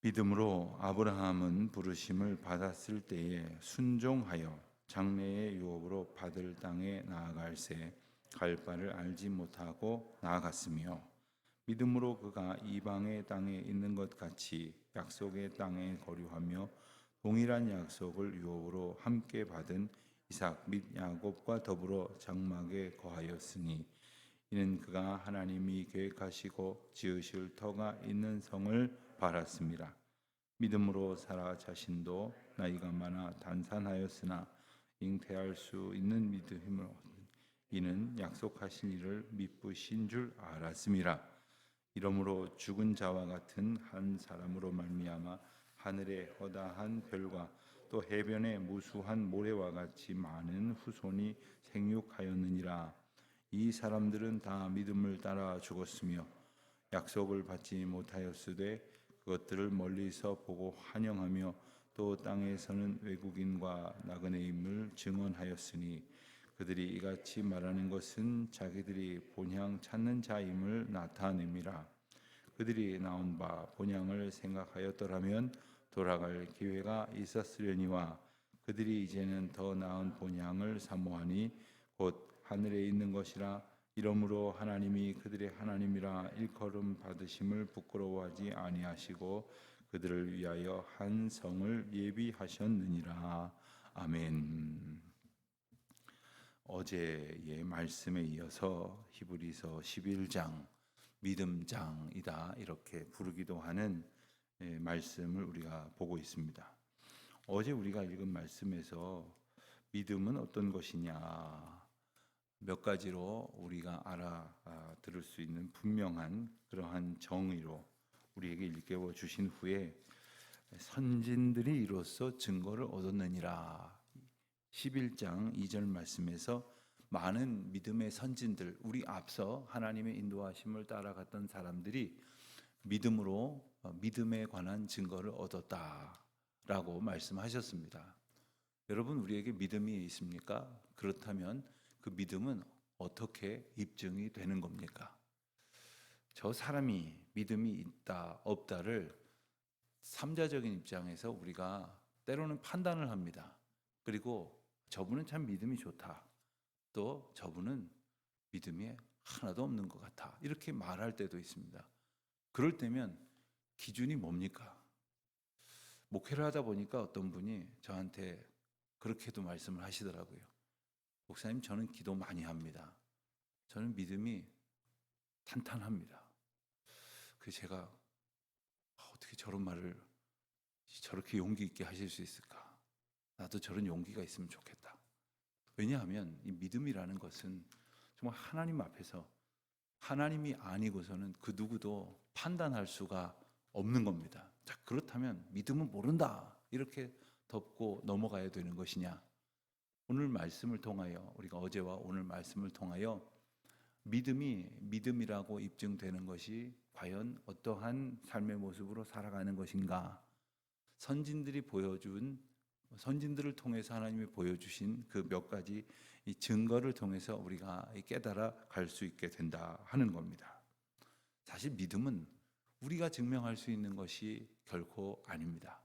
믿음으로 아브라함은 부르심을 받았을 때에 순종하여 장래의 유업으로 받을 땅에 나아갈새 갈 바를 알지 못하고 나아갔으며, 믿음으로 그가 이방의 땅에 있는 것 같이 약속의 땅에 거류하며 동일한 약속을 유업으로 함께 받은 이삭 및 야곱과 더불어 장막에 거하였으니, 이는 그가 하나님이 계획하시고 지으실 터가 있는 성을 바랐습니다. 믿음으로 사라 자신도 나이가 많아 단산하였으나 잉태할 수 있는 믿음으로 이는 약속하신 이를 미쁘신 줄 알았음이라. 이러므로 죽은 자와 같은 한 사람으로 말미암아 하늘의 허다한 별과 또 해변의 무수한 모래와 같이 많은 후손이 생육하였느니라. 이 사람들은 다 믿음을 따라 죽었으며 약속을 받지 못하였으되 그것들을 멀리서 보고 환영하며 또 땅에서는 외국인과 나그네임을 증언하였으니, 그들이 이같이 말하는 것은 자기들이 본향 찾는 자임을 나타냅니다. 그들이 나온 바 본향을 생각하였더라면 돌아갈 기회가 있었으려니와, 그들이 이제는 더 나은 본향을 사모하니 곧 하늘에 있는 것이라. 이러므로 하나님이 그들의 하나님이라 일컬음 받으심을 부끄러워하지 아니하시고 그들을 위하여 한 성을 예비하셨느니라. 아멘. 어제의 말씀에 이어서 히브리서 11장 믿음장이다 이렇게 부르기도 하는 말씀을 우리가 보고 있습니다. 어제 우리가 읽은 말씀에서 믿음은 어떤 것이냐, 몇 가지로 우리가 알아들을 수 있는 분명한 그러한 정의로 우리에게 일깨워 주신 후에, 선진들이 이로써 증거를 얻었느니라 11장 2절 말씀에서 많은 믿음의 선진들, 우리 앞서 하나님의 인도하심을 따라갔던 사람들이 믿음으로 믿음에 관한 증거를 얻었다라고 말씀하셨습니다. 여러분, 우리에게 믿음이 있습니까? 그렇다면 그 믿음은 어떻게 입증이 되는 겁니까? 저 사람이 믿음이 있다 없다를 삼자적인 입장에서 우리가 때로는 판단을 합니다. 그리고 저분은 참 믿음이 좋다, 또 저분은 믿음이 하나도 없는 것 같아, 이렇게 말할 때도 있습니다. 그럴 때면 기준이 뭡니까? 목회를 하다 보니까 어떤 분이 저한테 그렇게도 말씀을 하시더라고요. 목사님, 저는 기도 많이 합니다. 저는 믿음이 탄탄합니다. 그래서 제가 어떻게 저런 말을 저렇게 용기 있게 하실 수 있을까? 나도 저런 용기가 있으면 좋겠다. 왜냐하면 이 믿음이라는 것은 정말 하나님 앞에서 하나님이 아니고서는 그 누구도 판단할 수가 없는 겁니다. 자, 그렇다면 믿음은 모른다 이렇게 덮고 넘어가야 되는 것이냐? 오늘 말씀을 통하여, 우리가 어제와 오늘 말씀을 통하여 믿음이 믿음이라고 입증되는 것이 과연 어떠한 삶의 모습으로 살아가는 것인가? 선진들이 보여준, 선진들을 통해서 하나님이 보여주신 그 몇 가지 이 증거를 통해서 우리가 깨달아 갈 수 있게 된다 하는 겁니다. 사실 믿음은 우리가 증명할 수 있는 것이 결코 아닙니다.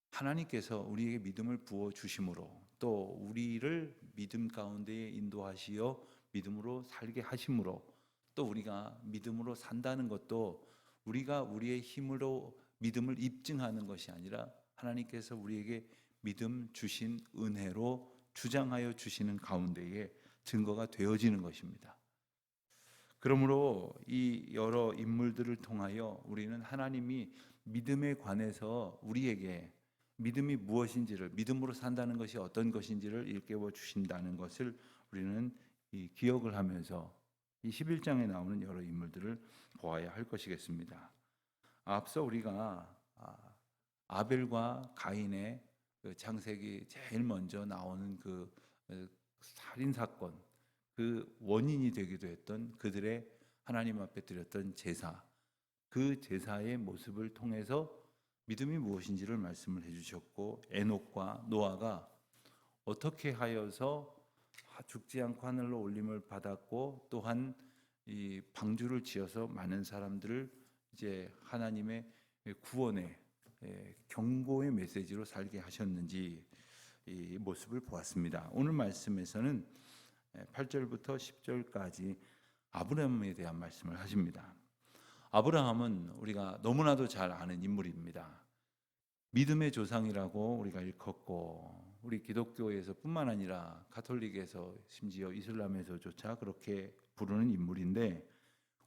하나님께서 우리에게 믿음을 부어 주심으로, 또 우리를 믿음 가운데 인도하시어 믿음으로 살게 하심으로, 또 우리가 믿음으로 산다는 것도 우리가 우리의 힘으로 믿음을 입증하는 것이 아니라 하나님께서 우리에게 믿음 주신 은혜로 주장하여 주시는 가운데에 증거가 되어지는 것입니다. 그러므로 이 여러 인물들을 통하여 우리는 하나님이 믿음에 관해서 우리에게 믿음이 무엇인지를, 믿음으로 산다는 것이 어떤 것인지를 일깨워 주신다는 것을 우리는 기억을 하면서 이 11장에 나오는 여러 인물들을 보아야 할 것이겠습니다. 앞서 우리가 아벨과 가인의 그 창세기 제일 먼저 나오는 그 살인 사건, 그 원인이 되기도 했던 그들의 하나님 앞에 드렸던 제사, 그 제사의 모습을 통해서 믿음이 무엇인지를 말씀을 해주셨고, 에녹과 노아가 어떻게 하여서 죽지 않고 하늘로 올림을 받았고, 또한 이 방주를 지어서 많은 사람들을 이제 하나님의 구원의 경고의 메시지로 살게 하셨는지 이 모습을 보았습니다. 오늘 말씀에서는 8절부터 10절까지 아브라함에 대한 말씀을 하십니다. 아브라함은 우리가 너무나도 잘 아는 인물입니다. 믿음의 조상이라고 우리가 일컫고, 우리 기독교에서 뿐만 아니라 가톨릭에서 심지어 이슬람에서조차 그렇게 부르는 인물인데,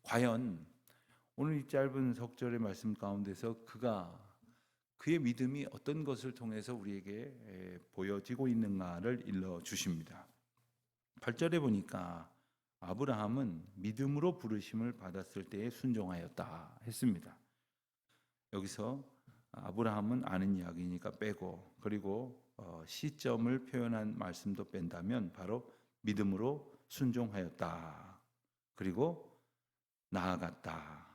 과연 오늘 이 짧은 석절의 말씀 가운데서 그의 믿음이 어떤 것을 통해서 우리에게 보여지고 있는가를 일러 주십니다. 8절에 보니까 아브라함은 믿음으로 부르심을 받았을 때에 순종하였다 했습니다. 여기서 아브라함은 아는 이야기니까 빼고, 그리고 시점을 표현한 말씀도 뺀다면 바로 믿음으로 순종하였다, 그리고 나아갔다,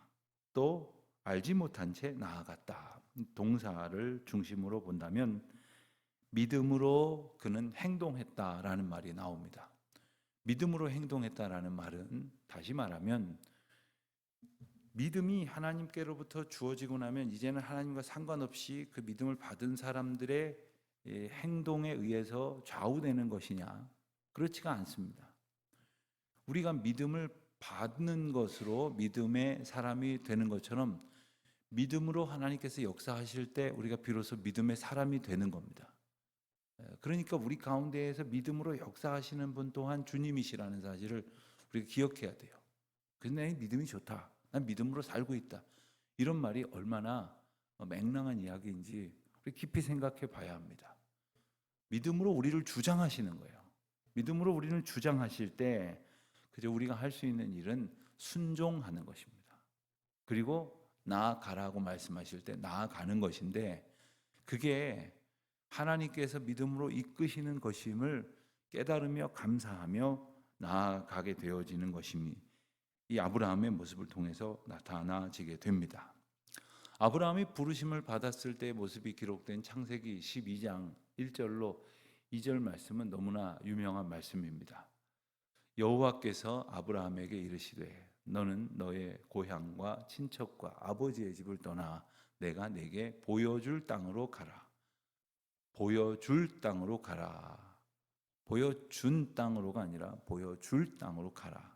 또 알지 못한 채 나아갔다. 동사를 중심으로 본다면 믿음으로 그는 행동했다라는 말이 나옵니다. 믿음으로 행동했다라는 말은, 다시 말하면 믿음이 하나님께로부터 주어지고 나면 이제는 하나님과 상관없이 그 믿음을 받은 사람들의 행동에 의해서 좌우되는 것이냐? 그렇지가 않습니다. 우리가 믿음을 받는 것으로 믿음의 사람이 되는 것처럼, 믿음으로 하나님께서 역사하실 때 우리가 비로소 믿음의 사람이 되는 겁니다. 그러니까 우리 가운데에서 믿음으로 역사하시는 분 또한 주님이시라는 사실을 우리가 기억해야 돼요. 그래서 내 믿음이 좋다, 난 믿음으로 살고 있다, 이런 말이 얼마나 맹랑한 이야기인지 우리 깊이 생각해 봐야 합니다. 믿음으로 우리를 주장하시는 거예요. 믿음으로 우리를 주장하실 때 그저 우리가 할 수 있는 일은 순종하는 것입니다. 그리고 나아가라고 말씀하실 때 나아가는 것인데, 그게 하나님께서 믿음으로 이끄시는 것임을 깨달으며 감사하며 나아가게 되어지는 것임이 이 아브라함의 모습을 통해서 나타나지게 됩니다. 아브라함이 부르심을 받았을 때의 모습이 기록된 창세기 12장 1절로 2절 말씀은 너무나 유명한 말씀입니다. 여호와께서 아브라함에게 이르시되 너는 너의 고향과 친척과 아버지의 집을 떠나 내가 네게 보여줄 땅으로 가라. 보여줄 땅으로 가라. 보여준 땅으로가 아니라 보여줄 땅으로 가라.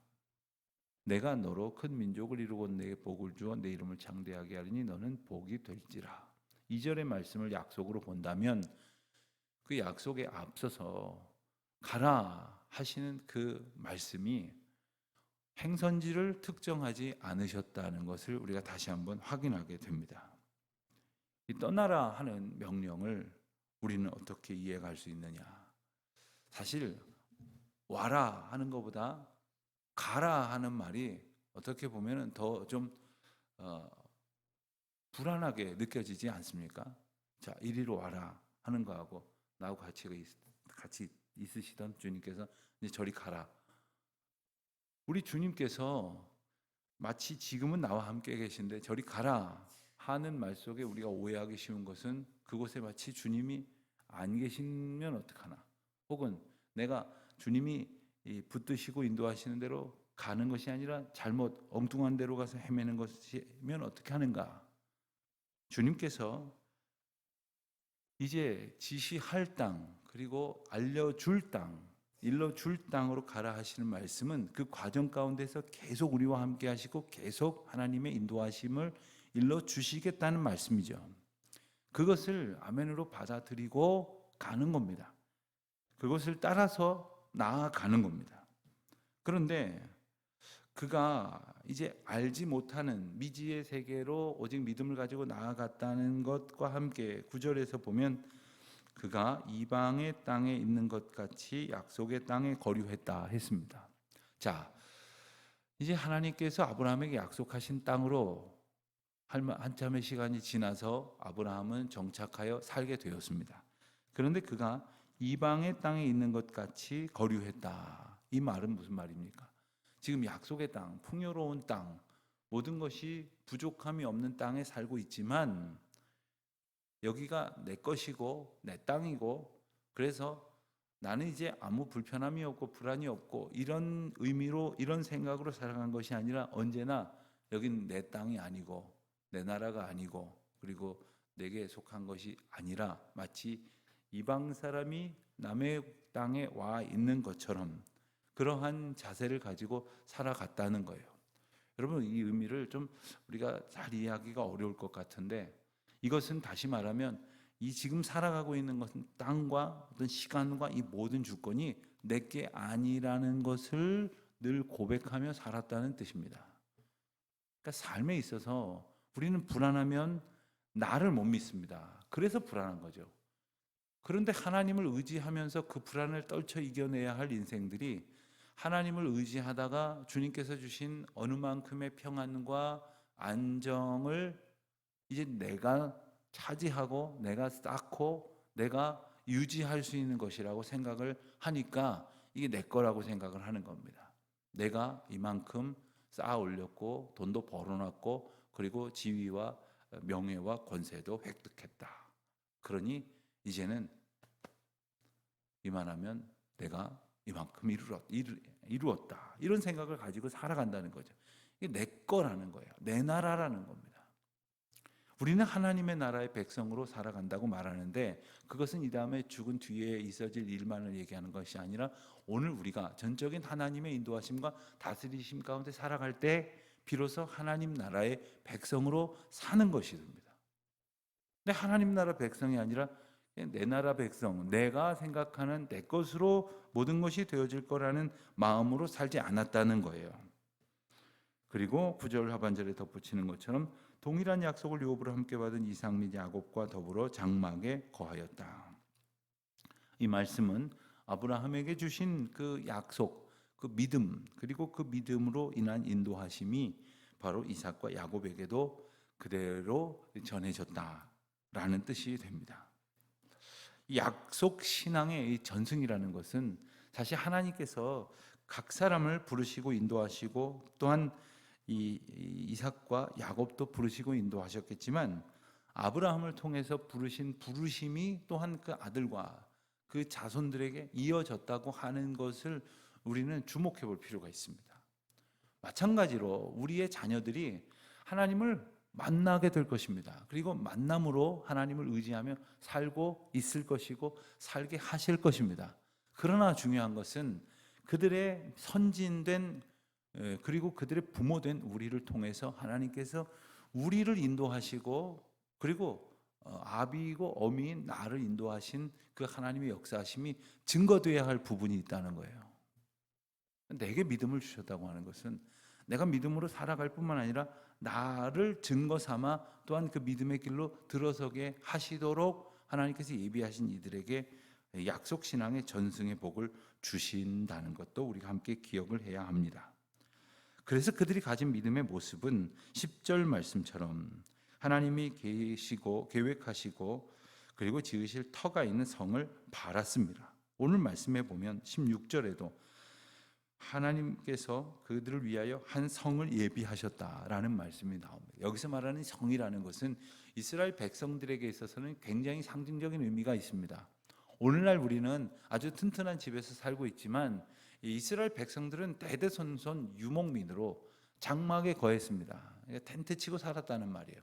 내가 너로 큰 민족을 이루고 내게 복을 주어 내 이름을 창대하게 하리니 너는 복이 될지라. 2절의 말씀을 약속으로 본다면 그 약속에 앞서서 가라 하시는 그 말씀이 행선지를 특정하지 않으셨다는 것을 우리가 다시 한번 확인하게 됩니다. 이 떠나라 하는 명령을 우리는 어떻게 이해할 수 있느냐? 사실 와라 하는 것보다 가라 하는 말이 어떻게 보면 더 좀 불안하게 느껴지지 않습니까? 자, 이리로 와라 하는 거하고 나하고 같이 있으시던 주님께서 이제 저리 가라. 우리 주님께서 마치 지금은 나와 함께 계신데 저리 가라 하는 말 속에 우리가 오해하기 쉬운 것은, 그곳에 마치 주님이 안 계시면 어떡하나, 혹은 내가 주님이 붙드시고 인도하시는 대로 가는 것이 아니라 잘못 엉뚱한 데로 가서 헤매는 것이면 어떻게 하는가. 주님께서 이제 지시할 땅, 그리고 알려줄 땅, 일러줄 땅으로 가라 하시는 말씀은 그 과정 가운데서 계속 우리와 함께 하시고 계속 하나님의 인도하심을 일러주시겠다는 말씀이죠. 그것을 아멘으로 받아들이고 가는 겁니다. 그것을 따라서 나아가는 겁니다. 그런데 그가 이제 알지 못하는 미지의 세계로 오직 믿음을 가지고 나아갔다는 것과 함께 9절에서 보면 그가 이방의 땅에 있는 것 같이 약속의 땅에 거류했다 했습니다. 자, 이제 하나님께서 아브라함에게 약속하신 땅으로 한참의 시간이 지나서 아브라함은 정착하여 살게 되었습니다. 그런데 그가 이방의 땅에 있는 것 같이 거류했다. 이 말은 무슨 말입니까? 지금 약속의 땅, 풍요로운 땅, 모든 것이 부족함이 없는 땅에 살고 있지만 여기가 내 것이고 내 땅이고, 그래서 나는 이제 아무 불편함이 없고 불안이 없고 이런 의미로, 이런 생각으로 살아간 것이 아니라 언제나 여긴 내 땅이 아니고 내 나라가 아니고, 그리고 내게 속한 것이 아니라 마치 이방 사람이 남의 땅에 와 있는 것처럼 그러한 자세를 가지고 살아갔다는 거예요. 여러분, 이 의미를 좀 우리가 잘 이해하기가 어려울 것 같은데, 이것은 다시 말하면 이 지금 살아가고 있는 것은 땅과 어떤 시간과 이 모든 주권이 내게 아니라는 것을 늘 고백하며 살았다는 뜻입니다. 그러니까 삶에 있어서 우리는 불안하면 나를 못 믿습니다. 그래서 불안한 거죠. 그런데 하나님을 의지하면서 그 불안을 떨쳐 이겨내야 할 인생들이 하나님을 의지하다가 주님께서 주신 어느 만큼의 평안과 안정을 이제 내가 차지하고 내가 쌓고 내가 유지할 수 있는 것이라고 생각을 하니까 이게 내 거라고 생각을 하는 겁니다. 내가 이만큼 쌓아 올렸고 돈도 벌어놨고 그리고 지위와 명예와 권세도 획득했다. 그러니 이제는 이만하면 내가 이만큼 이루었다. 이런 생각을 가지고 살아간다는 거죠. 이게 내 거라는 거예요. 내 나라라는 겁니다. 우리는 하나님의 나라의 백성으로 살아간다고 말하는데 그것은 이 다음에 죽은 뒤에 있어질 일만을 얘기하는 것이 아니라 오늘 우리가 전적인 하나님의 인도하심과 다스리심 가운데 살아갈 때 비로소 하나님 나라의 백성으로 사는 것이 됩니다. 근데 하나님 나라 백성이 아니라 내 나라 백성, 내가 생각하는 내 것으로 모든 것이 되어질 거라는 마음으로 살지 않았다는 거예요. 그리고 9절 하반절에 덧붙이는 것처럼 동일한 약속을 유업으로 함께 받은 이삭 및 야곱과 더불어 장막에 거하였다. 이 말씀은 아브라함에게 주신 그 약속, 그 믿음, 그리고 그 믿음으로 인한 인도하심이 바로 이삭과 야곱에게도 그대로 전해졌다라는 뜻이 됩니다. 약속 신앙의 전승이라는 것은 사실 하나님께서 각 사람을 부르시고 인도하시고 또한 이 이삭과 야곱도 부르시고 인도하셨겠지만 아브라함을 통해서 부르신 부르심이 또한 그 아들과 그 자손들에게 이어졌다고 하는 것을 우리는 주목해 볼 필요가 있습니다. 마찬가지로 우리의 자녀들이 하나님을 만나게 될 것입니다. 그리고 만남으로 하나님을 의지하며 살고 있을 것이고 살게 하실 것입니다. 그러나 중요한 것은 그들의 선진된 그리고 그들의 부모된 우리를 통해서 하나님께서 우리를 인도하시고 그리고 아비이고 어미인 나를 인도하신 그 하나님의 역사하심이 증거되어야 할 부분이 있다는 거예요. 내게 믿음을 주셨다고 하는 것은 내가 믿음으로 살아갈 뿐만 아니라 나를 증거 삼아 또한 그 믿음의 길로 들어서게 하시도록 하나님께서 예비하신 이들에게 약속 신앙의 전승의 복을 주신다는 것도 우리가 함께 기억을 해야 합니다. 그래서 그들이 가진 믿음의 모습은 10절 말씀처럼 하나님이 계획하시고 그리고 지으실 터가 있는 성을 바랐습니다. 오늘 말씀에 보면 16절에도 하나님께서 그들을 위하여 한 성을 예비하셨다라는 말씀이 나옵니다. 여기서 말하는 성이라는 것은 이스라엘 백성들에게 있어서는 굉장히 상징적인 의미가 있습니다. 오늘날 우리는 아주 튼튼한 집에서 살고 있지만 이스라엘 백성들은 대대손손 유목민으로 장막에 거했습니다. 텐트 치고 살았다는 말이에요.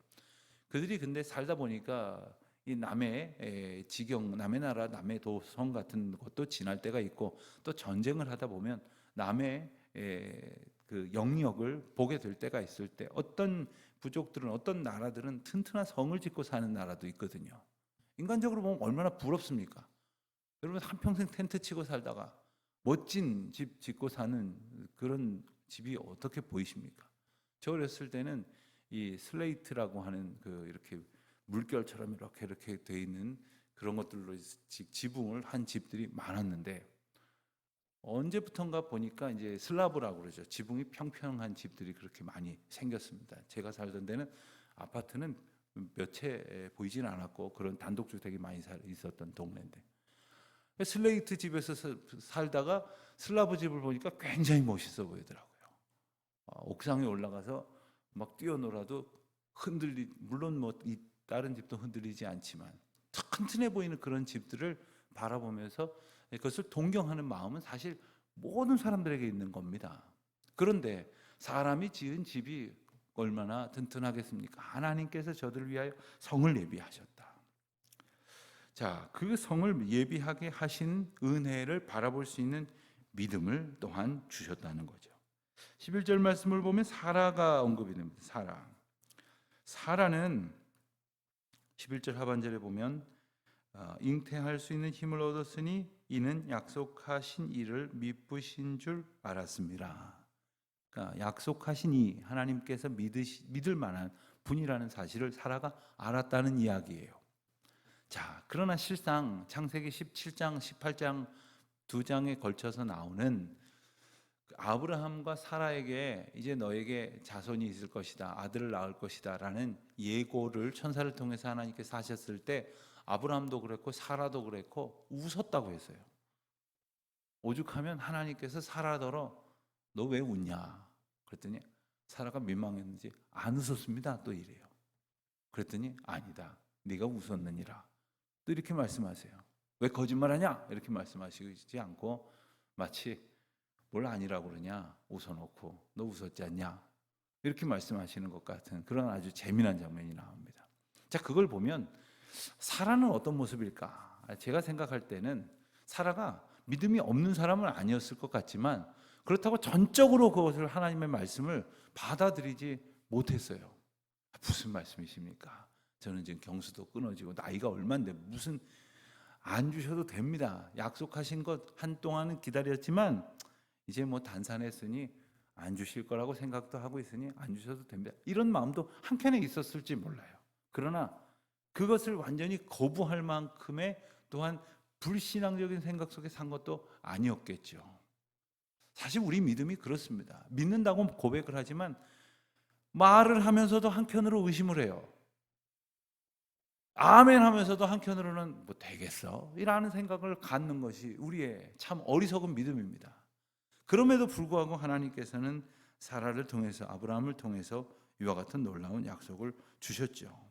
그들이 근데 살다 보니까 이 남의 지경, 남의 나라, 남의 도성 같은 것도 지날 때가 있고 또 전쟁을 하다 보면 남의 그 영역을 보게 될 때가 있을 때 어떤 부족들은 어떤 나라들은 튼튼한 성을 짓고 사는 나라도 있거든요. 인간적으로 보면 얼마나 부럽습니까? 여러분 한평생 텐트 치고 살다가 멋진 집 짓고 사는 그런 집이 어떻게 보이십니까? 저 어렸을 때는 이 슬레이트라고 하는 그 이렇게 물결처럼 이렇게 돼 있는 그런 것들로 지붕을 한 집들이 많았는데 언제부턴가 보니까 이제 슬라브라고 그러죠. 지붕이 평평한 집들이 그렇게 많이 생겼습니다. 제가 살던 데는 아파트는 몇 채 보이진 않았고 그런 단독주택이 많이 있었던 동네인데 슬레이트 집에서 살다가 슬라브 집을 보니까 굉장히 멋있어 보이더라고요. 옥상에 올라가서 막 뛰어놀아도 물론 뭐 다른 집도 흔들리지 않지만 튼튼해 보이는 그런 집들을 바라보면서 그것을 동경하는 마음은 사실 모든 사람들에게 있는 겁니다. 그런데 사람이 지은 집이 얼마나 튼튼하겠습니까? 하나님께서 저들을 위하여 성을 예비하셨다. 자, 그 성을 예비하게 하신 은혜를 바라볼 수 있는 믿음을 또한 주셨다는 거죠. 11절 말씀을 보면 사라가 언급이 됩니다. 사라는 11절 하반절에 보면 잉태할 수 있는 힘을 얻었으니 이는 약속하신 이를 미쁘신 줄 알았습니다. 그러니까 약속하신 이 하나님께서 믿을 만한 분이라는 사실을 사라가 알았다는 이야기예요. 자, 그러나 실상 창세기 17장, 18장 두 장에 걸쳐서 나오는 아브라함과 사라에게 이제 너에게 자손이 있을 것이다, 아들을 낳을 것이다 라는 예고를 천사를 통해서 하나님께서 하셨을 때 아브라함도 그랬고 사라도 그랬고 웃었다고 했어요. 오죽하면 하나님께서 사라더러 너 왜 웃냐 그랬더니 사라가 민망했는지 안 웃었습니다 또 이래요. 그랬더니 아니다, 네가 웃었느니라 또 이렇게 말씀하세요. 왜 거짓말하냐 이렇게 말씀하시지 않고 마치 뭘 아니라고 그러냐 웃어놓고 너 웃었지 않냐 이렇게 말씀하시는 것 같은 그런 아주 재미난 장면이 나옵니다. 자, 그걸 보면 사라는 어떤 모습일까? 제가 생각할 때는 사라가 믿음이 없는 사람은 아니었을 것 같지만 그렇다고 전적으로 그것을 하나님의 말씀을 받아들이지 못했어요. 무슨 말씀이십니까? 저는 지금 경수도 끊어지고 나이가 얼마인데 무슨 안 주셔도 됩니다. 약속하신 것 한동안은 기다렸지만 이제 뭐 단산했으니 안 주실 거라고 생각도 하고 있으니 안 주셔도 됩니다. 이런 마음도 한켠에 있었을지 몰라요. 그러나 그것을 완전히 거부할 만큼의 또한 불신앙적인 생각 속에 산 것도 아니었겠죠. 사실 우리 믿음이 그렇습니다. 믿는다고 고백을 하지만 말을 하면서도 한편으로 의심을 해요. 아멘 하면서도 한편으로는 뭐 되겠어? 이라는 생각을 갖는 것이 우리의 참 어리석은 믿음입니다. 그럼에도 불구하고 하나님께서는 사라를 통해서 아브라함을 통해서 이와 같은 놀라운 약속을 주셨죠.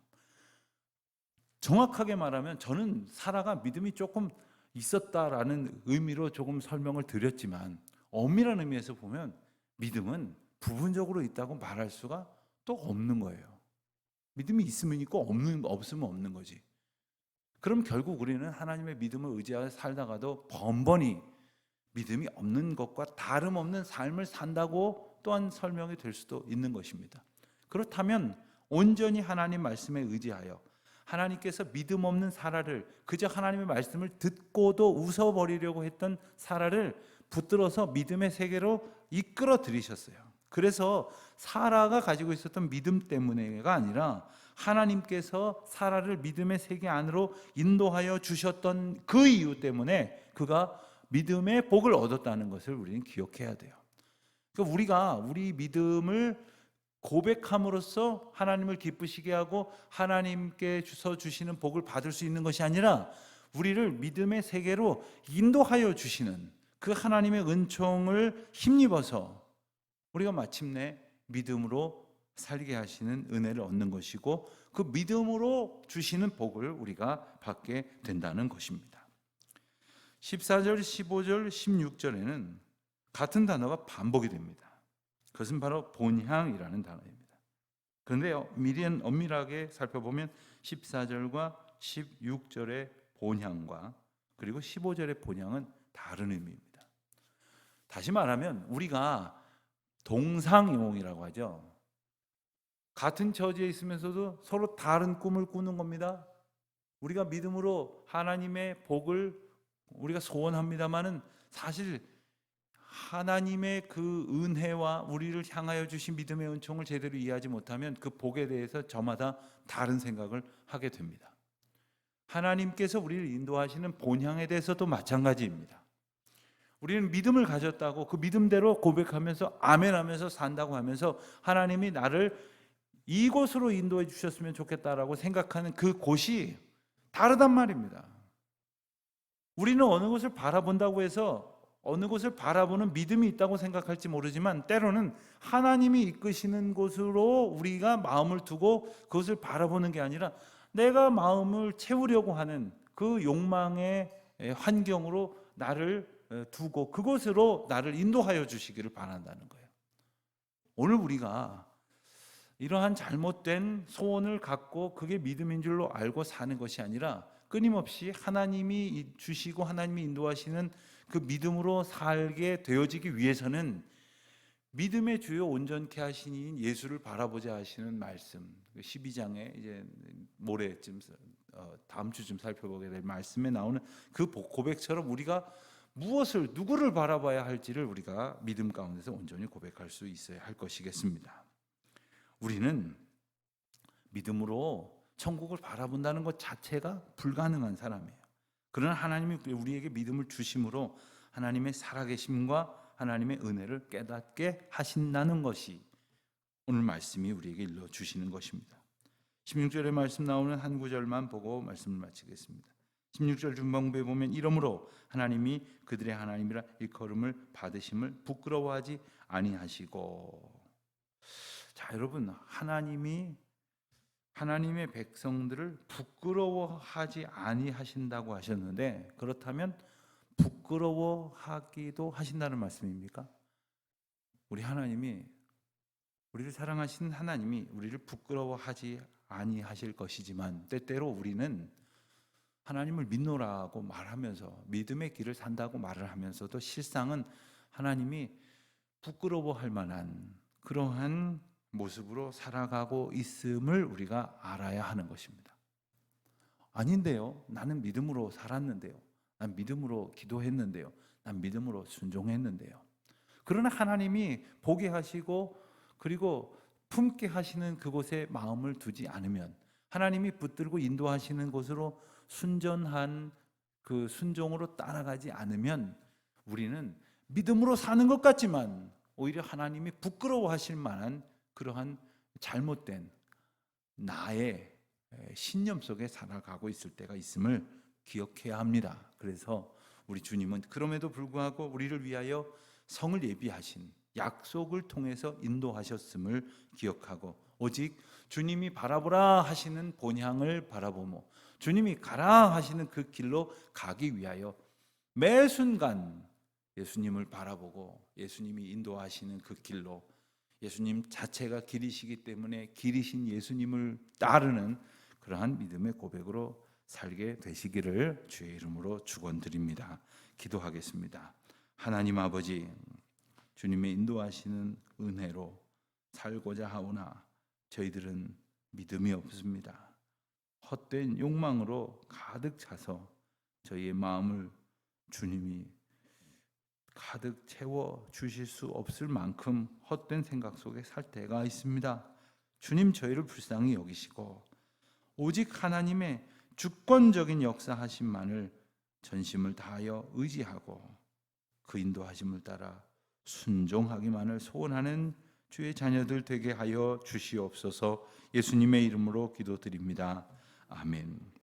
정확하게 말하면 저는 사라가 믿음이 조금 있었다라는 의미로 조금 설명을 드렸지만 엄밀한 의미에서 보면 믿음은 부분적으로 있다고 말할 수가 또 없는 거예요. 믿음이 있으면 있고 없으면 없는 거지. 그럼 결국 우리는 하나님의 믿음을 의지하여 살다가도 번번이 믿음이 없는 것과 다름없는 삶을 산다고 또한 설명이 될 수도 있는 것입니다. 그렇다면 온전히 하나님 말씀에 의지하여 하나님께서 믿음 없는 사라를 그저 하나님의 말씀을 듣고도 웃어버리려고 했던 사라를 붙들어서 믿음의 세계로 이끌어 들이셨어요. 그래서 사라가 가지고 있었던 믿음 때문에가 아니라 하나님께서 사라를 믿음의 세계 안으로 인도하여 주셨던 그 이유 때문에 그가 믿음의 복을 얻었다는 것을 우리는 기억해야 돼요. 그러니까 우리가 우리 믿음을 고백함으로써 하나님을 기쁘시게 하고 하나님께 주시는 복을 받을 수 있는 것이 아니라 우리를 믿음의 세계로 인도하여 주시는 그 하나님의 은총을 힘입어서 우리가 마침내 믿음으로 살게 하시는 은혜를 얻는 것이고 그 믿음으로 주시는 복을 우리가 받게 된다는 것입니다. 14절, 15절, 16절에는 같은 단어가 반복이 됩니다. 그것은 바로 본향이라는 단어입니다. 그런데요, 엄밀하게 살펴보면 14절과 16절의 본향과 그리고 15절의 본향은 다른 의미입니다. 다시 말하면 우리가 동상이몽이라고 하죠. 같은 처지에 있으면서도 서로 다른 꿈을 꾸는 겁니다. 우리가 믿음으로 하나님의 복을 우리가 소원합니다마는 사실 하나님의 그 은혜와 우리를 향하여 주신 믿음의 은총을 제대로 이해하지 못하면 그 복에 대해서 저마다 다른 생각을 하게 됩니다. 하나님께서 우리를 인도하시는 본향에 대해서도 마찬가지입니다. 우리는 믿음을 가졌다고 그 믿음대로 고백하면서 아멘하면서 산다고 하면서 하나님이 나를 이곳으로 인도해 주셨으면 좋겠다라고 생각하는 그 곳이 다르단 말입니다. 우리는 어느 곳을 바라본다고 해서 어느 곳을 바라보는 믿음이 있다고 생각할지 모르지만 때로는 하나님이 이끄시는 곳으로 우리가 마음을 두고 그것을 바라보는 게 아니라 내가 마음을 채우려고 하는 그 욕망의 환경으로 나를 두고 그곳으로 나를 인도하여 주시기를 바란다는 거예요. 오늘 우리가 이러한 잘못된 소원을 갖고 그게 믿음인 줄로 알고 사는 것이 아니라 끊임없이 하나님이 주시고 하나님이 인도하시는 그 믿음으로 살게 되어지기 위해서는 믿음의 주요 온전케 하시니 예수를 바라보자 하시는 말씀, 12장에 이제 모레쯤 다음 주쯤 살펴보게 될 말씀에 나오는 그 고백처럼 우리가 무엇을 누구를 바라봐야 할지를 우리가 믿음 가운데서 온전히 고백할 수 있어야 할 것이겠습니다. 우리는 믿음으로 천국을 바라본다는 것 자체가 불가능한 사람이에요. 그러나 하나님이 우리에게 믿음을 주심으로 하나님의 살아계심과 하나님의 은혜를 깨닫게 하신다는 것이 오늘 말씀이 우리에게 일러주시는 것입니다. 16절의 말씀 나오는 한 구절만 보고 말씀을 마치겠습니다. 16절 중반부에 보면 이러므로 하나님이 그들의 하나님이라 일컬음을 받으심을 부끄러워하지 아니하시고. 자, 여러분, 하나님이 하나님의 백성들을 부끄러워하지 아니하신다고 하셨는데, 그렇다면 부끄러워하기도 하신다는 말씀입니까? 우리 하나님이, 우리를 사랑하신 하나님이 우리를 부끄러워하지 아니하실 것이지만 때때로 우리는 하나님을 믿노라고 말하면서 믿음의 길을 산다고 말을 하면서도 실상은 하나님이 부끄러워할 만한 그러한 모습으로 살아가고 있음을 우리가 알아야 하는 것입니다. 아닌데요, 나는 믿음으로 살았는데요, 난 믿음으로 기도했는데요, 난 믿음으로 순종했는데요. 그러나 하나님이 보게 하시고 그리고 품게 하시는 그곳에 마음을 두지 않으면, 하나님이 붙들고 인도하시는 곳으로 순전한 그 순종으로 따라가지 않으면 우리는 믿음으로 사는 것 같지만 오히려 하나님이 부끄러워하실 만한 그러한 잘못된 나의 신념 속에 살아가고 있을 때가 있음을 기억해야 합니다. 그래서 우리 주님은 그럼에도 불구하고 우리를 위하여 성을 예비하신 약속을 통해서 인도하셨음을 기억하고 오직 주님이 바라보라 하시는 본향을 바라보며 주님이 가라 하시는 그 길로 가기 위하여 매 순간 예수님을 바라보고 예수님이 인도하시는 그 길로, 예수님 자체가 길이시기 때문에 길이신 예수님을 따르는 그러한 믿음의 고백으로 살게 되시기를 주의 이름으로 축원드립니다. 기도하겠습니다. 하나님 아버지, 주님의 인도하시는 은혜로 살고자 하오나 저희들은 믿음이 없습니다. 헛된 욕망으로 가득 차서 저희의 마음을 주님이 가득 채워 주실 수 없을 만큼 헛된 생각 속에 살 때가 있습니다. 주님, 저희를 불쌍히 여기시고 오직 하나님의 주권적인 역사하심만을 전심을 다하여 의지하고 그 인도하심을 따라 순종하기만을 소원하는 주의 자녀들 되게 하여 주시옵소서. 예수님의 이름으로 기도드립니다. 아멘.